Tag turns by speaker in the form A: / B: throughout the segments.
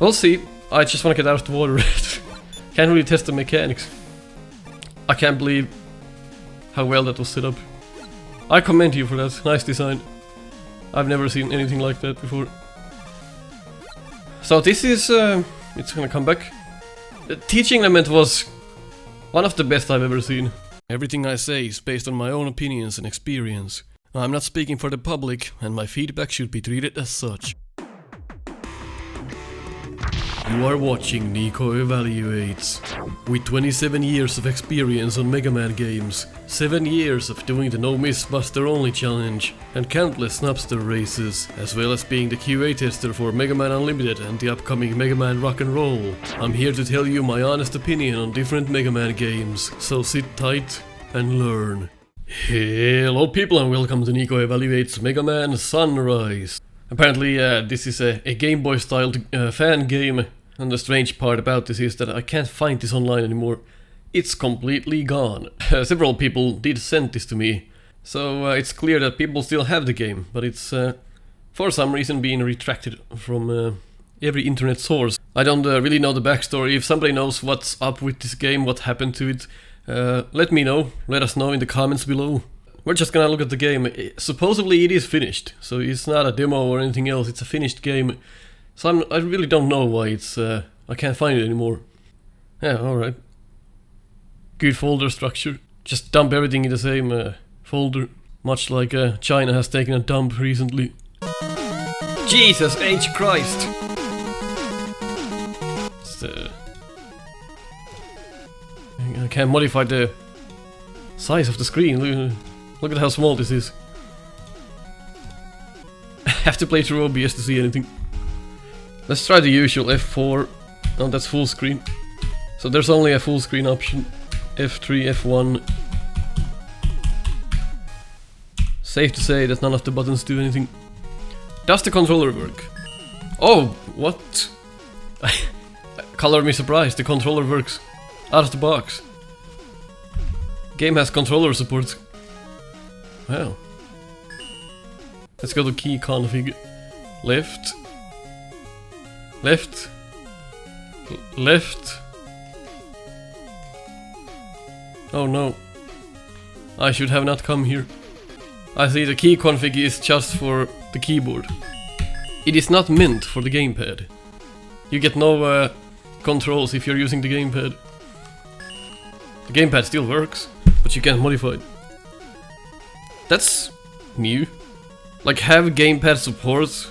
A: We'll see. I just want to get out of the water. Can't really test the mechanics. I can't believe how well that was set up. I commend you for that. Nice design. I've never seen anything like that before. So this is... it's gonna come back. The teaching element was one of the best I've ever seen. Everything I say is based on my own opinions and experience. I'm not speaking for the public, and my feedback should be treated as such. You are watching Nico Evaluates. With 27 years of experience on Mega Man games, 7 years of doing the No Miss Buster Only challenge, and countless Snupster Races, as well as being the QA tester for Mega Man Unlimited and the upcoming Mega Man Rock'n'Roll, I'm here to tell you my honest opinion on different Mega Man games, so sit tight and learn. Hello people and welcome to Nico Evaluates Mega Man Sunrise. Apparently this is a Game Boy styled fan game, and the strange part about this is that I can't find this online anymore. It's completely gone. Several people did send this to me, so it's clear that people still have the game, but it's for some reason being retracted from every internet source. I don't really know the backstory. If somebody knows what's up with this game, what happened to it, let me know. Let us know in the comments below. We're just gonna look at the game. Supposedly it is finished, so it's not a demo or anything else, it's a finished game. So I really don't know why it's I can't find it anymore. Yeah, alright. Good folder structure. Just dump everything in the same folder. Much like China has taken a dump recently. Jesus H. Christ! I can't modify the size of the screen. Look at how small this is. I have to play through OBS to see anything. Let's try the usual F4. Oh, that's full screen. So there's only a full screen option. F3, F1. Safe to say that none of the buttons do anything. Does the controller work? Oh, what? Color me surprised, the controller works. Out of the box. Game has controller support. Wow. Let's go to key config. Left. Left. Left. Oh no. I should have not come here. I see the key config is just for the keyboard. It is not meant for the gamepad. You get no controls if you're using the gamepad. The gamepad still works, but you can't modify it. That's new. Like, have gamepad support,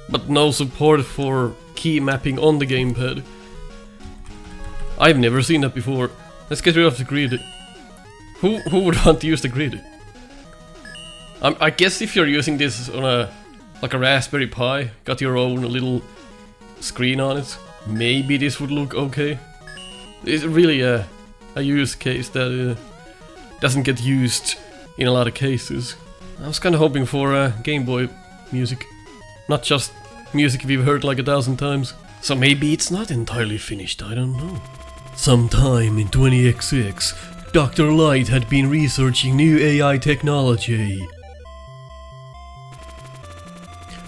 A: but no support for key mapping on the gamepad. I've never seen that before. Let's get rid of the grid. Who would want to use the grid? I guess if you're using this on a Raspberry Pi, got your own little screen on it, maybe this would look okay. It's really a use case that doesn't get used in a lot of cases. I was kinda hoping for Game Boy music. Not just music we've heard like 1,000 times. So maybe it's not entirely finished, I don't know. Sometime in 20XX, Dr. Light had been researching new AI technology.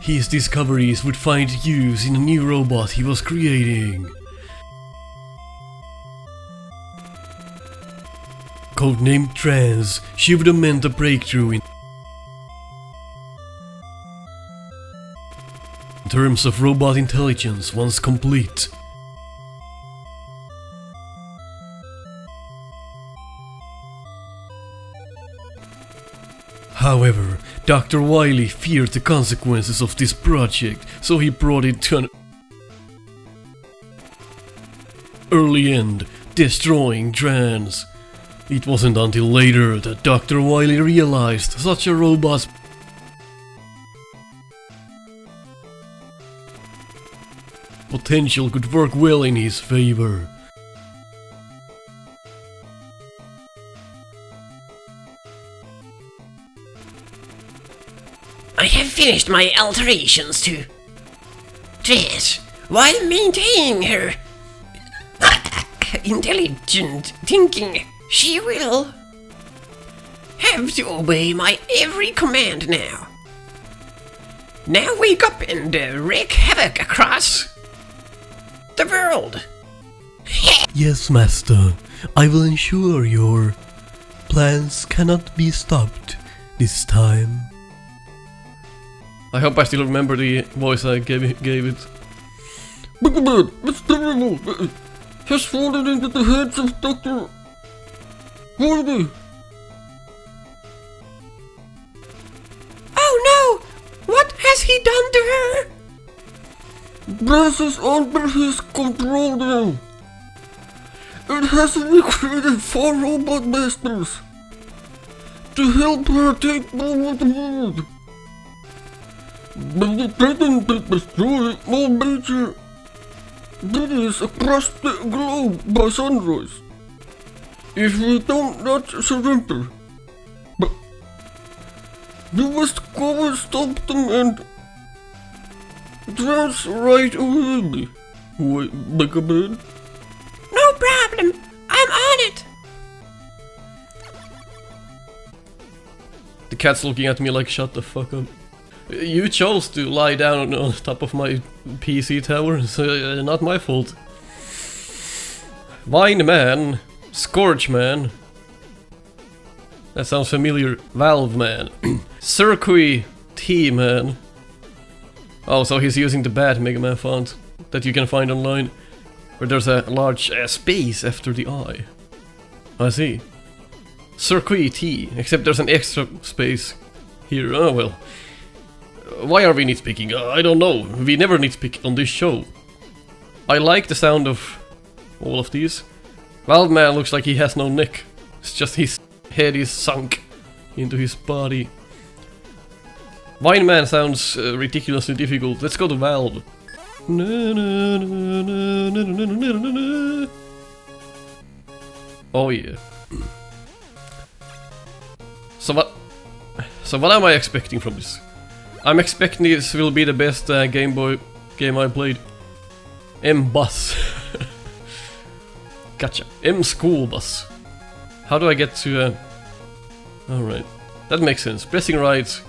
A: His discoveries would find use in a new robot he was creating. Codenamed Trans, she would have meant a breakthrough in terms of robot intelligence once complete. However, Dr. Wily feared the consequences of this project, so he brought it to an early end, destroying Trans. It wasn't until later that Dr. Wily realized such a robot's potential could work well in his favor.
B: I have finished my alterations to Trans while maintaining her intelligent thinking. She will have to obey my every command now. Now wake up and wreak havoc across the world.
A: Yes, master. I will ensure your plans cannot be stopped this time. I hope I still remember the voice I gave it. Bugabird, it's terrible. Has fallen into the hands of Dr. Worthy.
B: Oh no! What has he done to her?
A: Brass is under his control now. It has recruited 4 robot masters to help her take over the world. But the threaten to destroy all major cities across the globe by sunrise. If we don't not surrender, but you must go and stop them and that's right away. Wait, Mega Man.
B: No problem. I'm on it.
A: The cat's looking at me like, shut the fuck up. You chose to lie down on top of my PC tower, so not my fault. Vine Man, Scourge Man. That sounds familiar. Valve Man. Circuit T Man. Oh, so he's using the bad Mega Man font that you can find online, where there's a large space after the I. I see. Circuit T, except there's an extra space here. Oh well. Why are we nitpicking? I don't know. We never nitpick on this show. I like the sound of all of these. Valve Man looks like he has no neck. It's just his head is sunk into his body. Vine Man sounds ridiculously difficult. Let's go to Valve. Oh yeah. So what am I expecting from this? I'm expecting this will be the best Game Boy game I played. M-Bus. Gotcha. M-School Bus. How do I get to... Alright. That makes sense. Pressing right.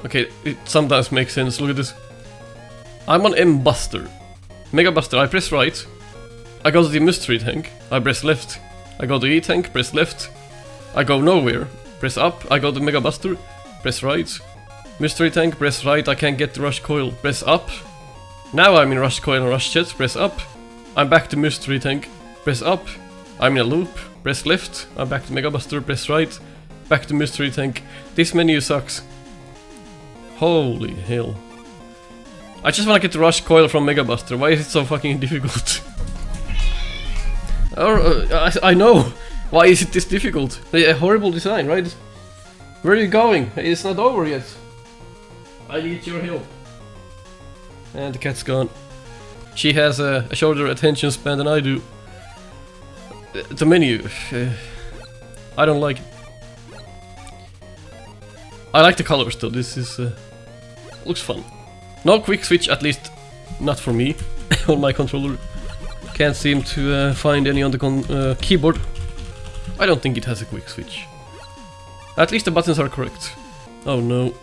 A: Okay, it sometimes makes sense. Look at this. I'm on M-Buster. Mega Buster, I press right. I go to the mystery tank. I press left. I go to E-Tank, press left. I go nowhere. Press up. I go to Mega Buster. Press right. Mystery tank, press right, I can't get the rush coil, press up. Now I'm in rush coil and rush jet, press up. I'm back to mystery tank, press up. I'm in a loop, press left. I'm back to Mega Buster, press right. Back to mystery tank. This menu sucks. Holy hell. I just wanna get the rush coil from Mega Buster, why is it so fucking difficult? I know! Why is it this difficult? A horrible design, right? Where are you going? It's not over yet. I need your help. And the cat's gone. She has a shorter attention span than I do. The menu. I don't like it. I like the colors though. This is looks fun. No quick switch, at least not for me on my controller. Can't seem to find any on the keyboard. I don't think it has a quick switch. At least the buttons are correct. Oh no.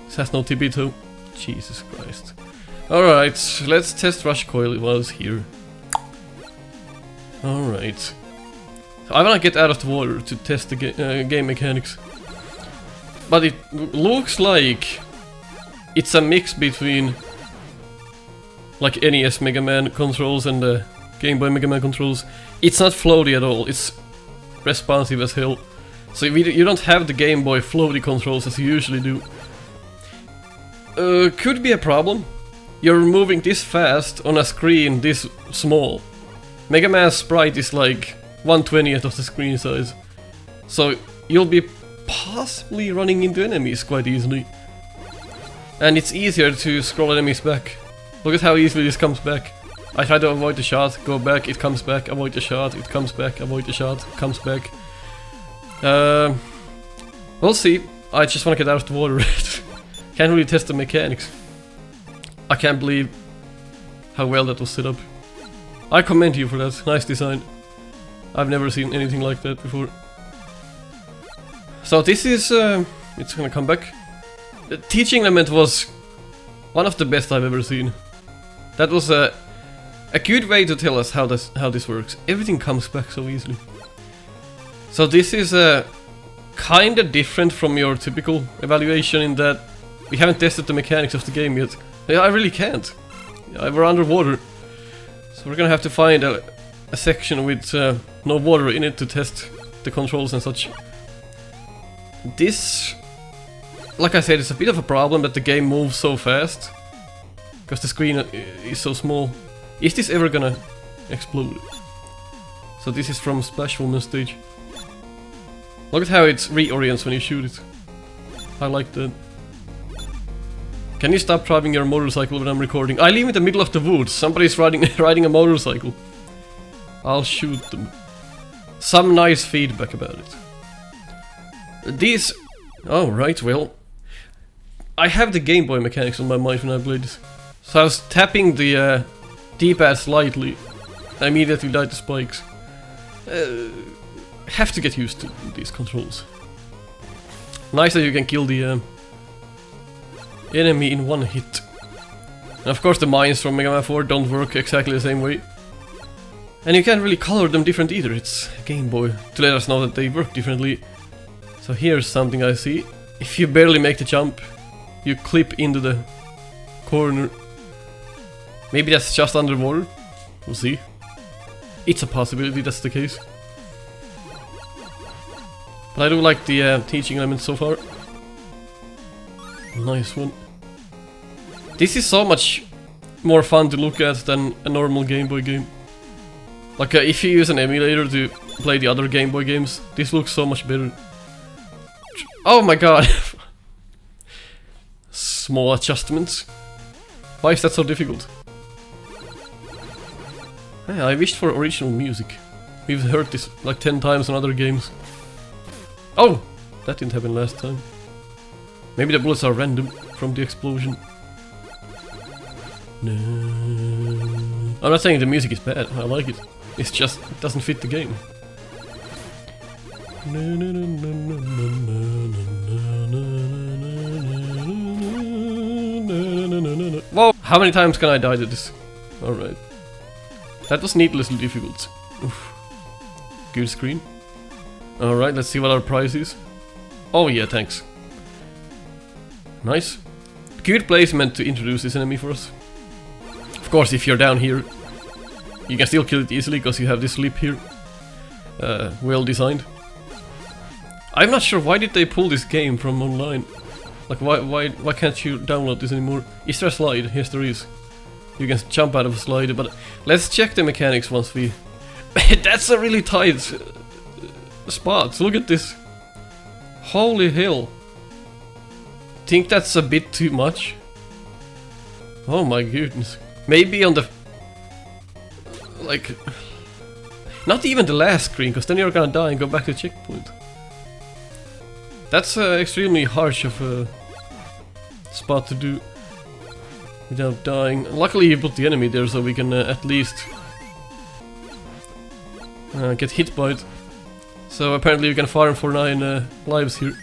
A: This has no TB2. Jesus Christ. Alright, let's test rush coil while it's here. Alright. I wanna get out of the water to test the game mechanics. But it looks like it's a mix between like NES Mega Man controls and the Game Boy Mega Man controls. It's not floaty at all, it's responsive as hell. So you don't have the Game Boy floaty controls as you usually do. Could be a problem. You're moving this fast on a screen this small. Mega Man's sprite is like 1/20th of the screen size. So you'll be possibly running into enemies quite easily. And it's easier to scroll enemies back. Look at how easily this comes back. I try to avoid the shot, go back, it comes back, avoid the shot, it comes back, avoid the shot, it comes back. We'll see. I just want to get out of the water. Can't really test the mechanics. I can't believe how well that was set up. I commend you for that. Nice design. I've never seen anything like that before. So this is... it's gonna come back. The teaching element was one of the best I've ever seen. That was A good way to tell us how this works. Everything comes back so easily. So this is kinda different from your typical evaluation in that we haven't tested the mechanics of the game yet. I really can't. We're underwater. So we're gonna have to find a section with no water in it to test the controls and such. This, like I said, it's a bit of a problem that the game moves so fast. Because the screen is so small. Is this ever gonna explode? So this is from Splash Woman stage. Look at how it reorients when you shoot it. I like that. Can you stop driving your motorcycle when I'm recording? I live in the middle of the woods. Somebody's riding a motorcycle. I'll shoot them. Some nice feedback about it. These... Oh, right, well... I have the Game Boy mechanics on my mind when I played this. So I was tapping the D-pad slightly. I immediately died to spikes. Have to get used to these controls. Nice that you can kill the enemy in one hit. And of course the mines from Mega Man 4 don't work exactly the same way. And you can't really color them different either, it's Game Boy to let us know that they work differently. So here's something I see. If you barely make the jump, you clip into the corner. Maybe that's just underwater, we'll see. It's a possibility that's the case. But I do like the teaching elements so far. Nice one. This is so much more fun to look at than a normal Game Boy game. Like if you use an emulator to play the other Game Boy games, this looks so much better. Oh my god! Small adjustments. Why is that so difficult? Yeah, I wished for original music. We've heard this like 10 times on other games. Oh! That didn't happen last time. Maybe the bullets are random from the explosion. No. I'm not saying the music is bad, I like it. It's just, it doesn't fit the game. Whoa! How many times can I die to this? Alright. That was needlessly difficult. Oof. Good screen. Alright, let's see what our prize is. Oh yeah, thanks. Nice. Good placement to introduce this enemy for us. Of course, if you're down here, you can still kill it easily because you have this lip here. Well designed. I'm not sure why did they pull this game from online. Like why can't you download this anymore? Is there a slide? Yes, there is. You can jump out of a slide, but let's check the mechanics once we... That's a really tight spot. Look at this. Holy hell. Think that's a bit too much? Oh my goodness. Maybe on the... Like... Not even the last screen, because then you're gonna die and go back to the checkpoint. That's extremely harsh of a spot to do without dying. Luckily you put the enemy there so we can at least get hit by it. So apparently you can farm for 9 lives here.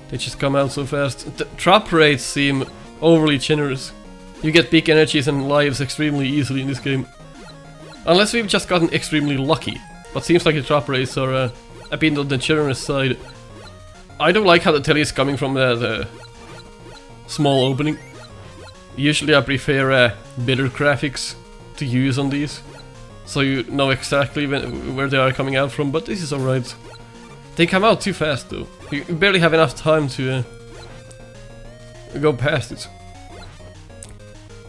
A: They just come out so fast. The drop rates seem overly generous. You get big energies and lives extremely easily in this game. Unless we've just gotten extremely lucky. But seems like the drop rates are a bit on the generous side. I don't like how the telly is coming from that small opening. Usually I prefer better graphics to use on these. So you know exactly where they are coming out from, but this is alright. They come out too fast though. You barely have enough time to go past it.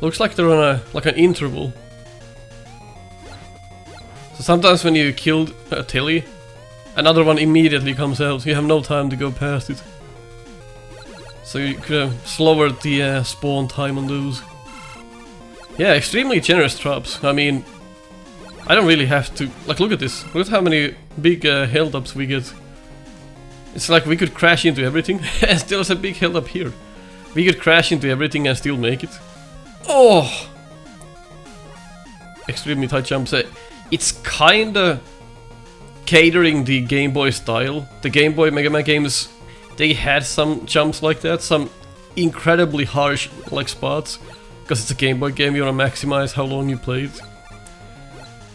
A: Looks like they're on like an interval. So sometimes when you killed a telly, another one immediately comes out. You have no time to go past it. So you could have slowered the spawn time on those. Yeah, extremely generous drops. I mean, I don't really have to... Like, look at this. Look at how many big held ups we get. It's like we could crash into everything. And still there's a big held up here. We could crash into everything and still make it. Oh! Extremely tight jumps. It's kinda catering the Game Boy style. The Game Boy Mega Man games, they had some jumps like that. Some incredibly harsh like spots. Because it's a Game Boy game, you wanna maximize how long you play it.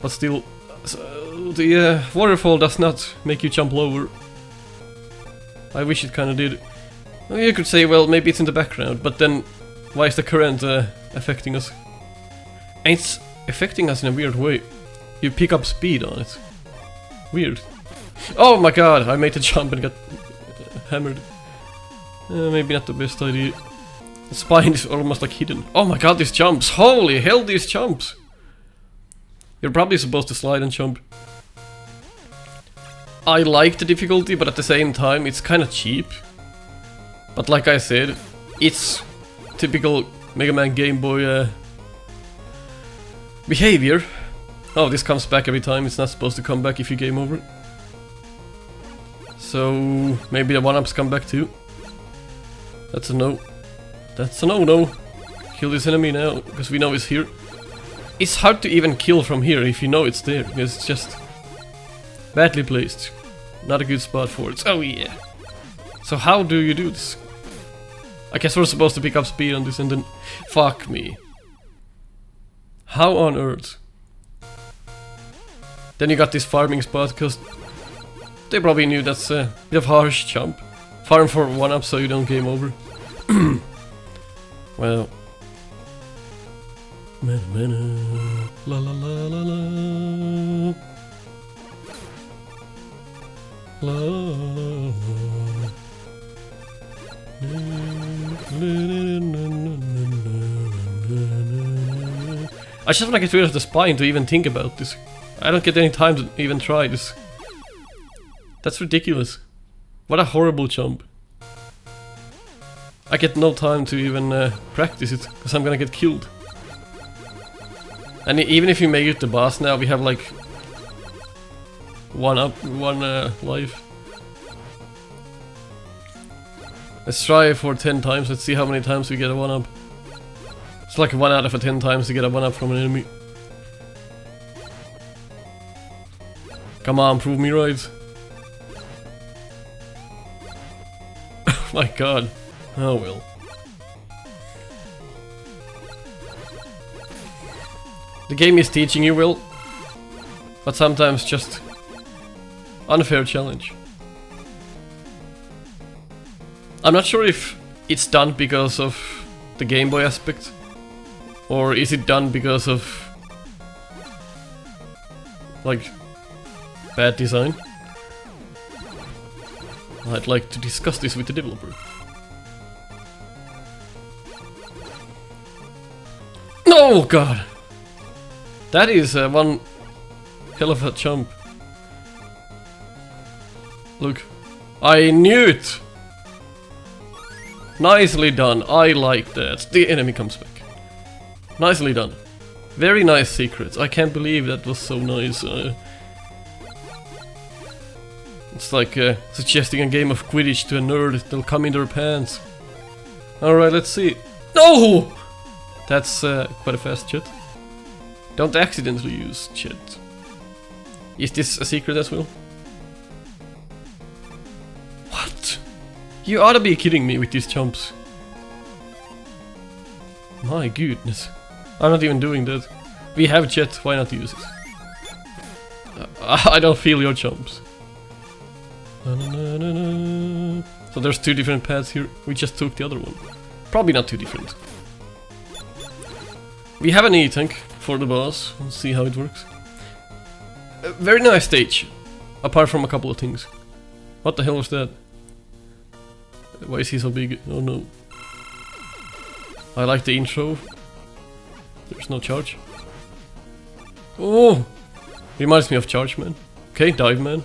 A: But still, so the waterfall does not make you jump lower. I wish it kinda did. Well, you could say, well, maybe it's in the background, but then why is the current affecting us? And it's affecting us in a weird way. You pick up speed on it. Weird. Oh my god, I made a jump and got hammered. Maybe not the best idea. The spine is almost like hidden. Oh my god, these jumps! Holy hell, these jumps! You're probably supposed to slide and jump. I like the difficulty, but at the same time, it's kinda cheap. But like I said, it's typical Mega Man Game Boy behavior. Oh, this comes back every time. It's not supposed to come back if you game over. So maybe the 1-ups come back too. That's a no. That's a no-no. Kill this enemy now, because we know it's here. It's hard to even kill from here if you know it's there, because it's just badly placed. Not a good spot for it. Oh yeah. So how do you do this? I guess we're supposed to pick up speed on this and then... Fuck me. How on earth? Then you got this farming spot, because they probably knew that's a bit of harsh jump. Farm for 1-up so you don't game over. Well... Mana mana, la la la la la. La la. I just wanna get rid of the spine to even think about this. I don't get any time to even try this. That's ridiculous. What a horrible jump. I get no time to even practice it, because I'm gonna get killed. And even if you make it the boss now, we have like one life. Let's try for 10 times, let's see how many times we get a 1-up. It's like 1 out of 10 times to get a 1-up from an enemy. Come on, prove me right. Oh my god. Oh well. The game is teaching you, Will, but sometimes just unfair challenge. I'm not sure if it's done because of the Game Boy aspect, or is it done because of like bad design. I'd like to discuss this with the developer. No, God! That is one hell of a jump. Look. I knew it! Nicely done. I like that. The enemy comes back. Nicely done. Very nice secrets. I can't believe that was so nice. It's like suggesting a game of Quidditch to a nerd. They'll come in their pants. Alright, let's see. No! That's quite a fast chat. Don't accidentally use chat. Is this a secret as well? What? You ought to be kidding me with these jumps. My goodness. I'm not even doing that. We have chat, why not use it? I don't feel your jumps. So there's 2 different paths here. We just took the other one. Probably not too different. We have an E-tank for the boss. Let's see how it works. A very nice stage. Apart from a couple of things. What the hell was that? Why is he so big? Oh no. I like the intro. There's no charge. Oh! Reminds me of Charge Man. Okay, Dive Man.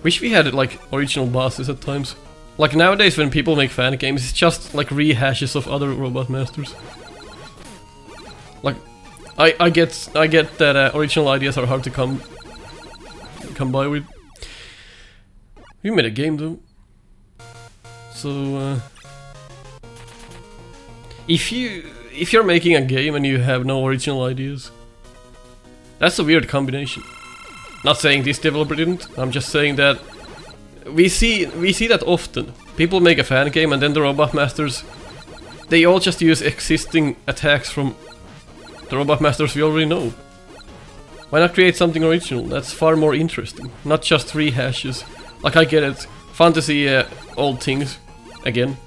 A: Wish we had like original bosses at times. Like nowadays when people make fan games, it's just like rehashes of other Robot Masters. Like, I get that original ideas are hard to come by with. We made a game though. So if you're making a game and you have no original ideas, that's a weird combination. Not saying this developer didn't, I'm just saying that we see that often. People make a fan game and then the Robot Masters They all just use existing attacks from the Robot Masters we already know. Why not create something original? That's far more interesting. Not just rehashes. Like, I get it. Fun to see old things again.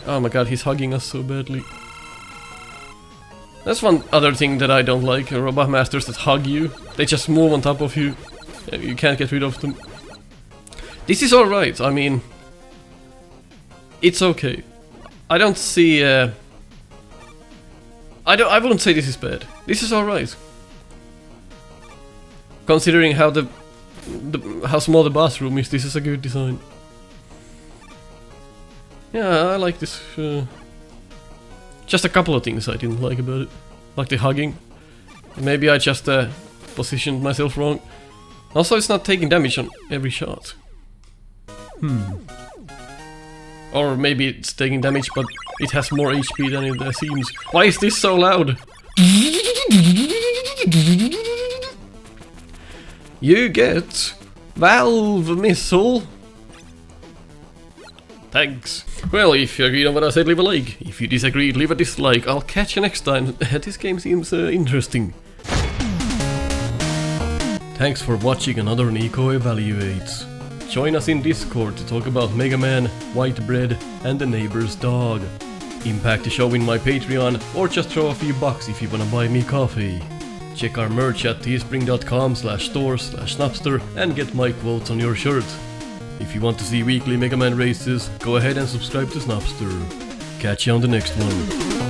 A: Oh my god, he's hugging us so badly. That's one other thing that I don't like. Robot Masters that hug you. They just move on top of you. You can't get rid of them. This is alright. I mean, it's okay. I don't see... I wouldn't say this is bad. This is alright. Considering how how small the bathroom is, this is a good design. Yeah, I like this. Just a couple of things I didn't like about it. Like the hugging. Maybe I just positioned myself wrong. Also, it's not taking damage on every shot. Or maybe it's taking damage, but it has more HP than it seems. Why is this so loud? You get Valve Missile. Thanks. Well, if you agreed on what I said, leave a like. If you disagreed, leave a dislike. I'll catch you next time. This game seems interesting. Thanks for watching another Nico Evaluates. Join us in Discord to talk about Mega Man, White Bread, and the neighbor's dog. Impact the show in my Patreon, or just throw a few bucks if you wanna buy me coffee. Check our merch at teespring.com/store/Snupster and get my quotes on your shirt. If you want to see weekly Mega Man races, go ahead and subscribe to Snupster. Catch you on the next one.